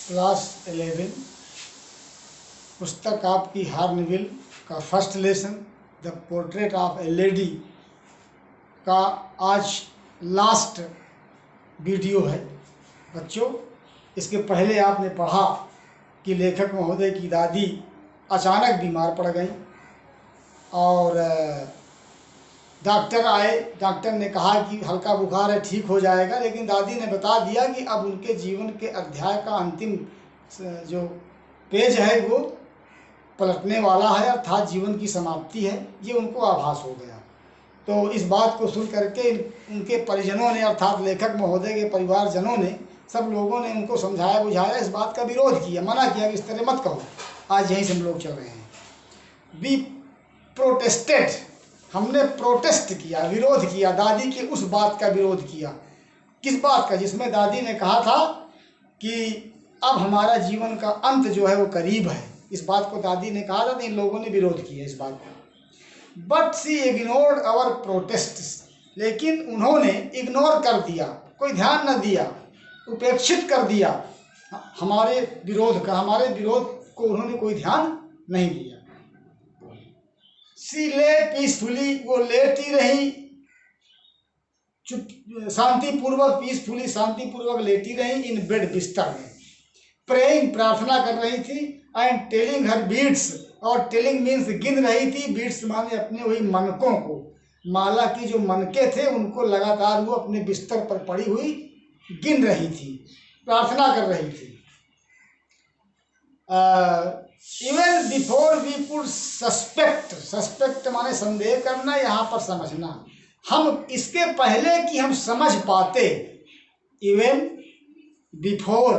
Class 11 पुस्तक आपकी हार्नविल का first lesson the portrait of A lady का आज लास्ट वीडियो है। बच्चों, इसके पहले आपने पढ़ा कि लेखक महोदय की दादी अचानक बीमार पड़ गई और डॉक्टर आए। डॉक्टर ने कहा कि हल्का बुखार है, ठीक हो जाएगा, लेकिन दादी ने बता दिया कि अब उनके जीवन के अध्याय का अंतिम जो पेज है वो पलटने वाला है, अर्थात जीवन की समाप्ति है। ये उनको आभास हो गया। तो इस बात को सुन करके उनके परिजनों ने, अर्थात लेखक महोदय के परिवारजनों ने, सब लोगों ने उनको समझाया बुझाया, इस बात का विरोध किया, मना किया कि इस तरह मत कहो। आज यहीं से हम लोग चल रहे हैं। वी प्रोटेस्टेड, हमने प्रोटेस्ट किया, विरोध किया, दादी की उस बात का विरोध किया। किस बात का? जिसमें दादी ने कहा था कि अब हमारा जीवन का अंत जो है वो करीब है। इस बात को दादी ने कहा था, तो इन लोगों ने विरोध किया इस बात को। But she ignored our protest, लेकिन उन्होंने इग्नोर कर दिया, कोई ध्यान न दिया, उपेक्षित कर दिया हमारे विरोध का। हमारे विरोध को उन्होंने कोई ध्यान नहीं दिया। सी ले पीसफुली, वो लेटी रही चुप, शांतिपूर्वक, पीसफुली, शांतिपूर्वक लेटी रही इन बेड, बिस्तर में। प्रेइंग, प्रार्थना कर रही थी। एंड टेलिंग हर बीट्स, और टेलिंग मीन्स गिन रही थी, बीट्स माने अपने वही मनकों को। माला की जो मनके थे उनको लगातार वो अपने बिस्तर पर पड़ी हुई गिन रही थी, प्रार्थना कर रही थी। Even before we could suspect, suspect माने संदेह करना, यहाँ पर समझना। हम इसके पहले कि हम समझ पाते, even before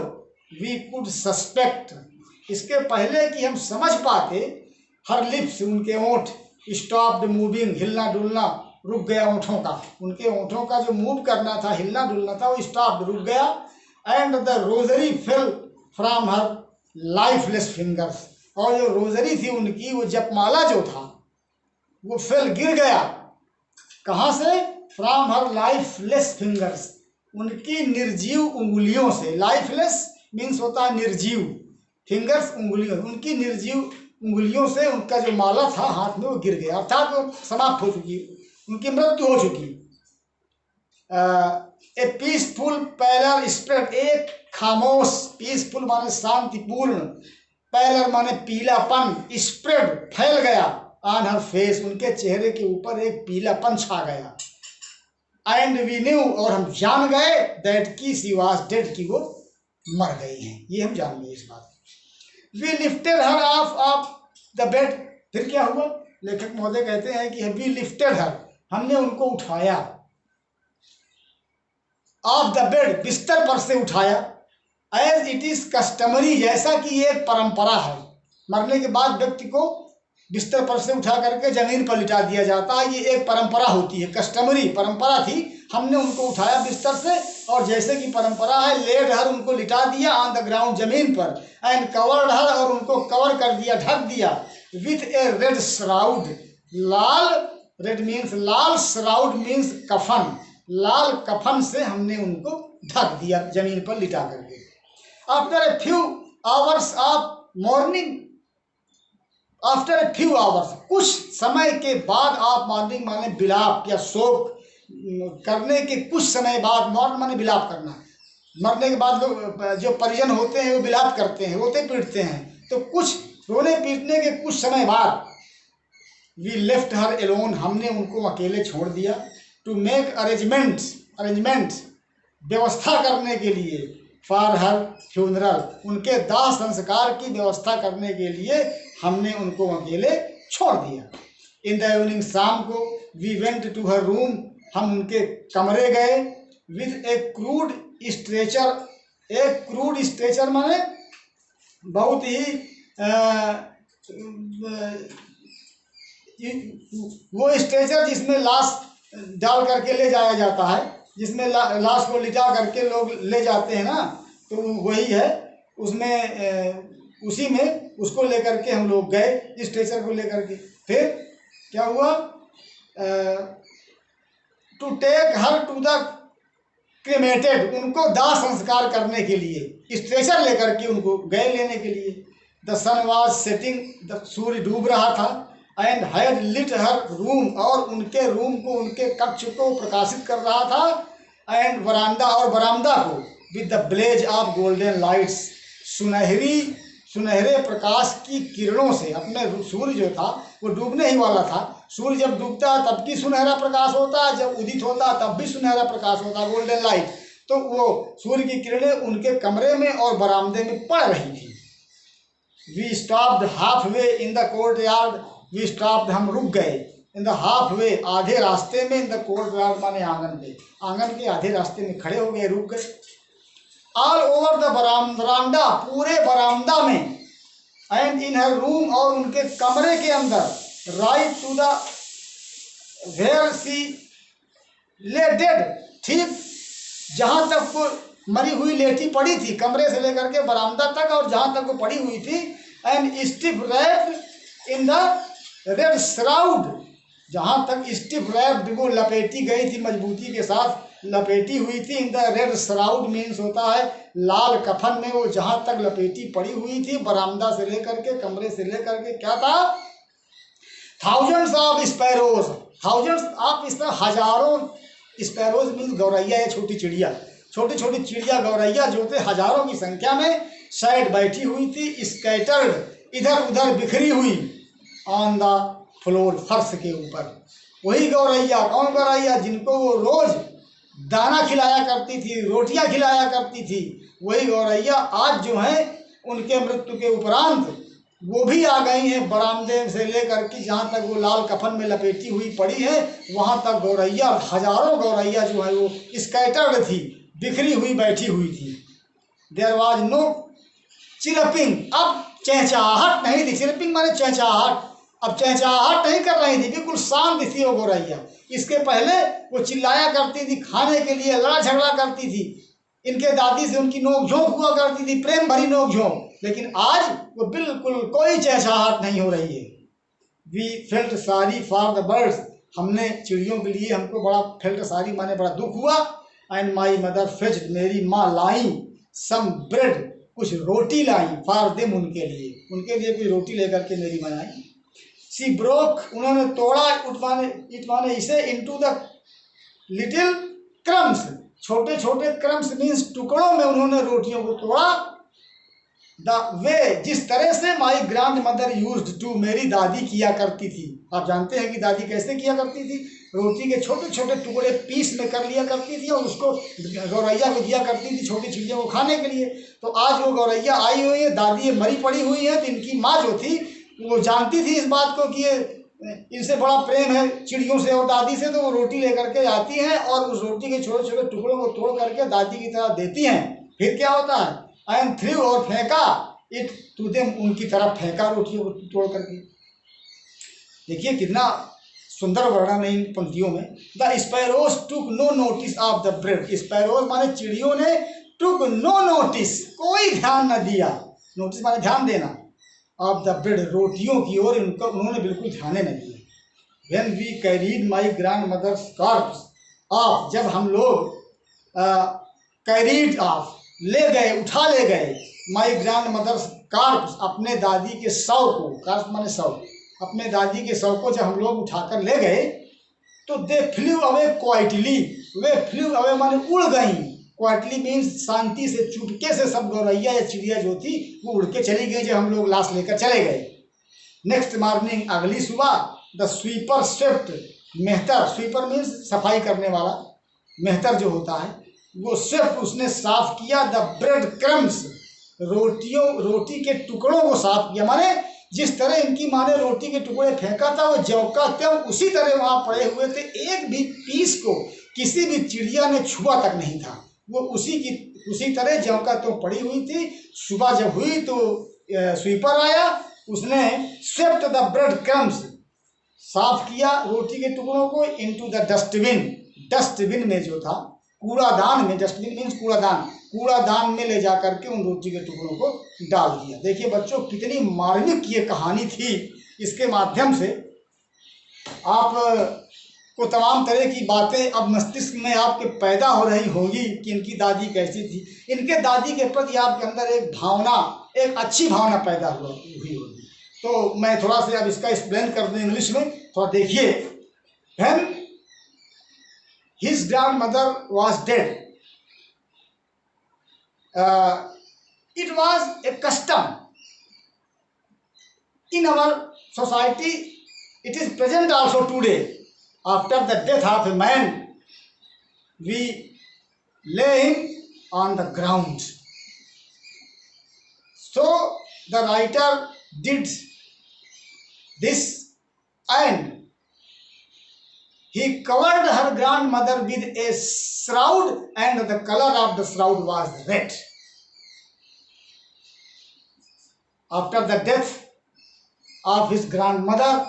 we could suspect, इसके पहले कि हम समझ पाते, हर लिप्स, उनके ओंठ, स्टॉप्ड मूविंग, हिलना डुलना रुक गया ओंठों का। उनके ओंठों का जो मूव करना था, हिलना डुलना था, वो स्टॉप्ड, रुक गया। And the rosary fell from her lifeless fingers, और जो रोजरी थी उनकी, वो जपमाला जो था वो फेल, गिर गया। कहाँ से? फ्रॉम हर लाइफलेस फिंगर्स, उनकी निर्जीव उंगलियों से। लाइफलेस मीन्स होता है निर्जीव, फिंगर्स उंगलियों, उनकी निर्जीव उंगलियों से उनका जो माला था हाथ में वो गिर गया, अर्थात वो समाप्त हो चुकी, उनकी मृत्यु हो चुकी। ए पीसफुल पैलर स्प्रेड, एक खामोश, पीसफुल माने शांतिपूर्ण, पैलर माने पीलापन, स्प्रेड फैल गया, ऑन हर फेस, उनके चेहरे के ऊपर एक पीलापन छा गया। एंड वी न्यू, और हम जान गए, दैट की सी वाज डेड, की वो मर गई हैं। ये हम जान गए इस बात। We lifted her off the bed, फिर क्या हुआ? लेखक महोदय कहते हैं कि वी लिफ्टेड हर, हमने उनको उठाया, ऑफ द बेड, बिस्तर पर से उठाया। एज इट इज कस्टमरी, जैसा कि ये एक परंपरा है, मरने के बाद व्यक्ति को बिस्तर पर से उठा करके जमीन पर लिटा दिया जाता है। ये एक परंपरा होती है, कस्टमरी परंपरा थी। हमने उनको उठाया बिस्तर से, और जैसे कि परंपरा है, लेड हर, उनको लिटा दिया ऑन द ग्राउंड, जमीन पर। एंड कवर्ड हर, और उनको कवर कर दिया, ढक दिया। With A red shroud, Lal, red means Lal, shroud means कफन, लाल कफन से हमने उनको ढक दिया, जमीन पर लिटा करके। After a few hours of morning, after a few hours, कुछ समय के बाद, ऑफ मॉर्निंग माने विलाप या शोक करने के कुछ समय बाद, मॉर्न माने विलाप करना। मरने के बाद लोग, जो परिजन होते हैं, वो विलाप करते हैं, रोते पीटते हैं। तो कुछ रोने पीटने के कुछ समय बाद, वी लेफ्ट हर एलोन, हमने उनको अकेले छोड़ दिया। टू मेक अरेंजमेंट, व्यवस्था करने के लिए, फॉर हर फ्यूनरल, उनके दाह संस्कार की व्यवस्था करने के लिए हमने उनको अकेले छोड़ दिया। इन द इवनिंग, शाम को, we went to her room, हम उनके कमरे गए। विद ए क्रूड स्ट्रेचर, एक क्रूड स्ट्रेचर माने बहुत ही वो स्ट्रेचर जिसमें लाश डाल करके ले जाया जाता है, जिसमें लाश को लिटा करके लोग ले जाते हैं ना, तो वही है। उसमें उसी में उसको लेकर के हम लोग गए, स्ट्रेचर को लेकर के। फिर क्या हुआ? To take her to the cremated, उनको दाह संस्कार करने के लिए स्ट्रेचर लेकर के उनको गए लेने के लिए। The sun was setting, the सूर्य डूब रहा था। And had lit her room, और उनके रूम को, उनके कक्ष को प्रकाशित कर रहा था। एंड वरांडा, और बरामदा को with the blaze of golden lights, सुनहरे प्रकाश की किरणों से। अपने सूर्य जो था वो डूबने ही वाला था। सूर्य जब डूबता है तब भी सुनहरा प्रकाश होता है, जब उदित होता है तब भी सुनहरा प्रकाश होता है, गोल्डन लाइट। तो वो सूर्य की किरणें उनके कमरे में और बरामदे में पड़ रही थी। We stopped halfway in the courtyard, we stopped, हम रुक गए, इन द हाफ वे, आधे रास्ते में, इन द कोर्ट यार्ड माने आंगन में, आंगन के आधे रास्ते में खड़े हो गए, रुक गए। ऑल ओवर द बरामदा, पूरे बरामदा में। एंड इन हर रूम, और उनके कमरे के अंदर। Right to the where she lay dead, ठीक जहाँ तक वो मरी हुई लेटी पड़ी थी, कमरे से लेकर के बरामदा तक, और जहाँ तक वो पड़ी हुई थी। And stiff wrapped in the red shroud, जहाँ तक स्टिफ रैप्ड, वो लपेटी गई थी, मजबूती के साथ लपेटी हुई थी। In the red shroud means होता है लाल कफन में, वो जहाँ तक लपेटी पड़ी हुई थी, बरामदा से लेकर के, कमरे से लेकर के, क्या था? Thousands of sparrows, thousands of, इस तरह हजारों, स्पैरोज मीन्स गौरैया या छोटी चिड़िया, छोटी छोटी चिड़िया गौरैया जो थे हजारों की संख्या में साइड बैठी हुई थी। स्कैटर्ड, इधर उधर बिखरी हुई, ऑन द फ्लोर, फर्श के ऊपर। वही गौरैया, कौन गौरैया? जिनको वो रोज दाना खिलाया करती थी, रोटियां खिलाया करती थी, वही गौरैया आज जो है उनके मृत्यु के उपरांत वो भी आ गई हैं। बरामदे से लेकर के जहाँ तक वो लाल कफन में लपेटी हुई पड़ी है, वहाँ तक गौरैया, हजारों गौरैया जो है वो स्कैटर्ड थी, बिखरी हुई बैठी हुई थी। देयर वाज नो चिरपिंग, अब चहचहाहट नहीं थी। चिरपिंग माने चहचहाहट, अब चहचहाहट नहीं कर रही थी, बिल्कुल शांत थी वो गौरैया। इसके पहले वो चिल्लाया करती थी, खाने के लिए लड़ा झगड़ा करती थी, इनके दादी से उनकी नोकझोंक हुआ करती थी, प्रेम भरी नोकझोंक। लेकिन आज वो बिल्कुल कोई चहचहाहट नहीं हो रही है। We felt sorry for the birds, हमने चिड़ियों के लिए, हमको बड़ा फेल्ट सॉरी माने बड़ा दुख हुआ। एंड माई मदर फेच्ड, मेरी माँ लाई सम ब्रेड, कुछ रोटी लाई, फॉर देम, उनके लिए कोई रोटी लेकर के मेरी माँ आई। सी ब्रोक, उन्होंने तोड़ा, इट माने इसे, इनटू द लिटिल क्रम्स, छोटे छोटे क्रम्स मीन्स टुकड़ों में उन्होंने रोटियों को तोड़ा। द वे, जिस तरह से my grandmother used to, मेरी दादी किया करती थी। आप जानते हैं कि दादी कैसे किया करती थी? रोटी के छोटे छोटे टुकड़े पीस में कर लिया करती थी और उसको गौरैया को दिया करती थी, छोटी चिड़ियों को खाने के लिए। तो आज वो गौरैया आई हुई है, दादी मरी पड़ी हुई है, तो इनकी माँ जो थी वो जानती थी इस बात को कि ये इनसे बड़ा प्रेम है चिड़ियों से और दादी से, तो वो रोटी लेकर के आती हैं और उस रोटी के छोटे छोटे टुकड़ों को तोड़ करके दादी की तरफ देती हैं। फिर क्या होता है? एंड थ्रू, और फेंका, इट टू देम, उनकी तरफ फेंका रोटियों को तोड़ करके। देखिए कितना सुंदर वर्णन है इन पंक्तियों में। The sparrows took no notice of the bread, sparrows माने चिड़ियों ने, टुक नो नोटिस, कोई ध्यान न दिया, नोटिस माने ध्यान देना, ऑफ द ब्रेड, रोटियों की ओर इनको उन्होंने बिल्कुल ध्यान न दिया। When we carried my grandmother's corpse off, जब हम लोग कैरीड ऑफ, ले गए, उठा ले गए, माई ग्रैंड मदर्स कॉर्प्स, अपने दादी के शव को, कॉर्प्स माने शव, अपने दादी के शव को जब हम लोग उठाकर ले गए, तो दे फ्लू अवे क्वाइटली, वे फ्लू अवे माने उड़ गई, क्वाइटली मीन्स शांति से, चुपके से सब गौरैया या चिड़िया जो थी वो उड़ के चली गई जब हम लोग लाश लेकर चले गए। नेक्स्ट मॉर्निंग, अगली सुबह, द स्वीपर स्वेप्ट, मेहतर, स्वीपर मीन्स सफाई करने वाला, मेहतर जो होता है वो स्वेप्ट, उसने साफ किया, द ब्रेड क्रम्स, रोटी के टुकड़ों को साफ किया, माने जिस तरह इनकी माँ ने रोटी के टुकड़े फेंका था वो ज्यों का त्यों उसी तरह वहाँ पड़े हुए थे, एक भी पीस को किसी भी चिड़िया ने छुआ तक नहीं था, वो उसी तरह ज्यों का त्यों पड़ी हुई थी। सुबह जब हुई तो स्वीपर आया, उसने स्वेप्ट द ब्रेड क्रम्स, साफ किया रोटी के टुकड़ों को, इनटू द डस्टबिन, डस्टबिन में जो था, कूड़ादान में, डस्टबिन मीन्स कूड़ादान, कूड़ादान में ले जा करके उन रोटी के टुकड़ों को डाल दिया। देखिए बच्चों कितनी मार्मिक ये कहानी थी, इसके माध्यम से आप को तमाम तरह की बातें अब मस्तिष्क में आपके पैदा हो रही होगी कि इनकी दादी कैसी थी। इनके दादी के प्रति आपके अंदर एक भावना, एक अच्छी भावना पैदा हुई होगी। तो मैं थोड़ा सा अब इसका एक्सप्लेन कर दूँ इंग्लिश में, थोड़ा देखिए। When his grandmother was dead, it was a custom in our society. It is present also today. After the death of a man, we lay him on the ground. So the writer did this, and he covered her grandmother with a shroud, and the color of the shroud was red. After the death of his grandmother,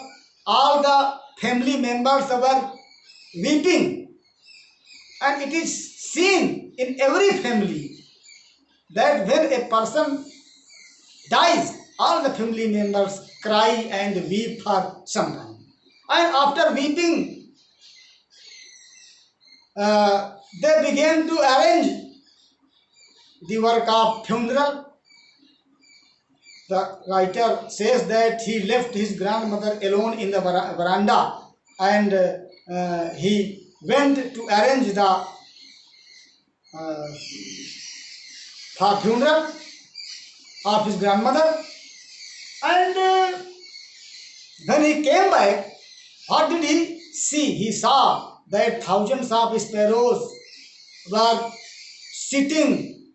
all the family members were weeping, and it is seen in every family that when a person dies, all the family members cry and weep for some time. And after weeping, they began to arrange the work of funeral. The writer says that he left his grandmother alone in the veranda, and he went to arrange the funeral of his grandmother. And when he came back, what did he see? He saw that thousands of sparrows were sitting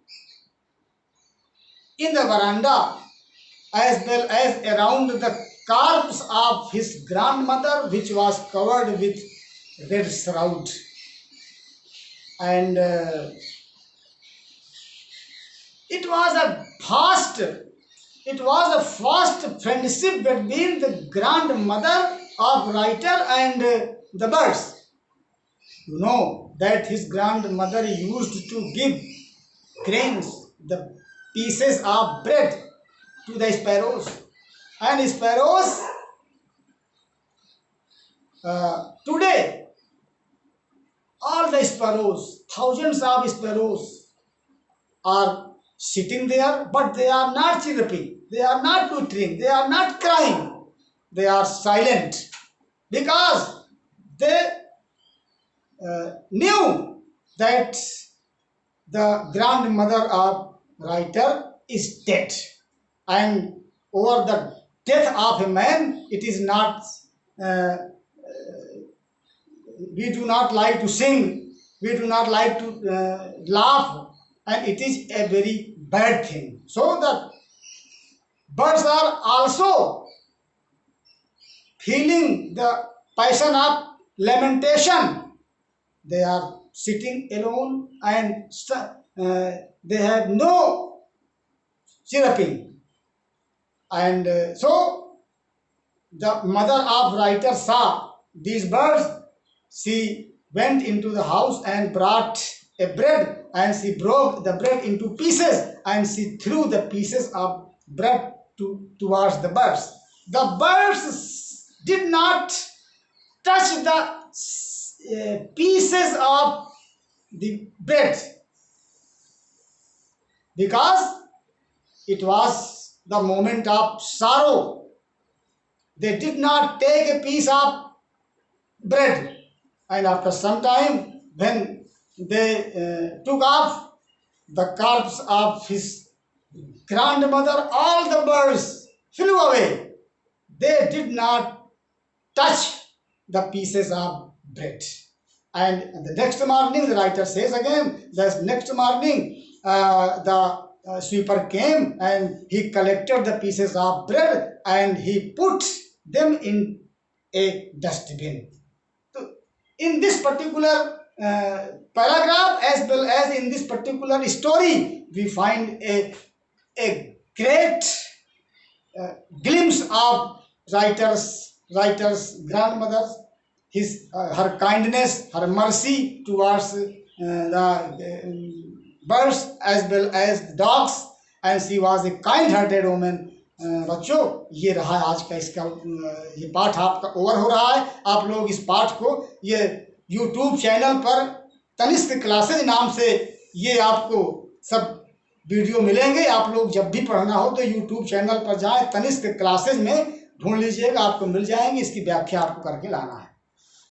in the veranda, as well as around the corpse of his grandmother, which was covered with red shroud. And it was a fast friendship between the grandmother of writer and the birds. You know that his grandmother used to give grains, the pieces of bread, to the sparrows, and sparrows today, all the sparrows, thousands of sparrows are sitting there, but they are not chirping, they are not twittering, they are not crying, they are silent, because they knew that the grandmother of writer is dead. And over the death of a man, it is not, we do not like to sing, we do not like to laugh, and it is a very bad thing. So the birds are also feeling the passion of lamentation. They are sitting alone, and they have no chirping. And so the mother of writer saw these birds. She went into the house and brought a bread, and she broke the bread into pieces, and she threw the pieces of bread towards the birds. The birds did not touch the pieces of the bread, because it was the moment of sorrow. They did not take a piece of bread. And after some time, when they took off the corpse of his grandmother, all the birds flew away. They did not touch the pieces of bread. And the next morning, the writer says again, the next morning, the sweeper came, and he collected the pieces of bread, and he put them in a dustbin. So in this particular paragraph, as well as in this particular story, we find a great glimpse of writer's grandmother, her kindness, her mercy towards the birds as well as the dogs, and she was a kind-hearted woman बच्चों ये रहा आज का इसका ये पाठ आपका over हो रहा है। आप लोग इस पाठ को ये YouTube चैनल पर तनिष्क क्लासेज नाम से ये आपको सब वीडियो मिलेंगे। आप लोग जब भी पढ़ना हो तो YouTube चैनल पर जाएं, तनिष्क क्लासेज में ढूंढ लीजिएगा, आपको मिल जाएंगे। इसकी व्याख्या आपको करके लाना है।